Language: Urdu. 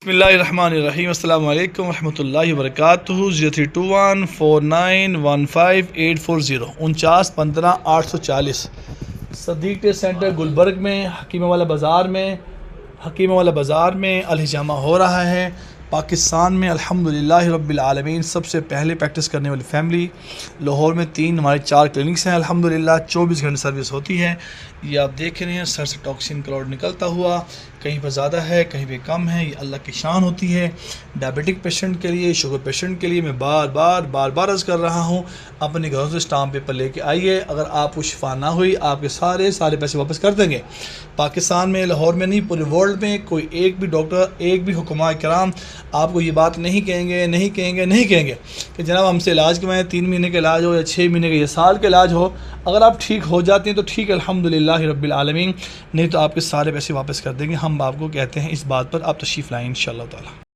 بسم اللہ الرحمن الرحیم۔ السلام علیکم ورحمۃ اللہ وبرکاتہ۔ 0321495840 49150840 صدیق ٹیسٹ سینٹر گلبرگ میں حکیمہ والا بازار میں الحجامہ ہو رہا ہے۔ پاکستان میں الحمدللہ رب العالمین سب سے پہلے پریکٹس کرنے والی فیملی، لاہور میں 3 ہمارے 4 کلینکس ہیں الحمدللہ، 24 گھنٹے سروس ہوتی ہے۔ یہ آپ دیکھ رہے ہیں سر سے ٹاکسین کلاؤڈ نکلتا ہوا، کہیں پہ زیادہ ہے کہیں پہ کم ہے، یہ اللہ کی شان ہوتی ہے۔ ڈائبیٹک پیشنٹ کے لیے، شوگر پیشنٹ کے لیے میں بار بار عرض کر رہا ہوں، اپنے گھروں سے اسٹامپ پیپر لے کے آئیے۔ اگر آپ کو شفا نہ ہوئی، آپ کے سارے پیسے واپس کر دیں گے۔ پاکستان میں، لاہور میں نہیں، پورے ورلڈ میں کوئی ایک بھی ڈاکٹر، ایک بھی حکماء کرام آپ کو یہ بات نہیں کہیں گے کہ جناب ہم سے علاج کروائیں، 3 مہینے کا علاج ہو یا 6 مہینے کا یا سال کا علاج ہو، اگر آپ ٹھیک ہو جاتے ہیں تو ٹھیک ہے الحمدللہ رب العالمین، نہیں تو آپ کے سارے پیسے واپس کر دیں گے۔ ہم آپ کو کہتے ہیں اس بات پر آپ تشریف لائیں انشاءاللہ تعالی۔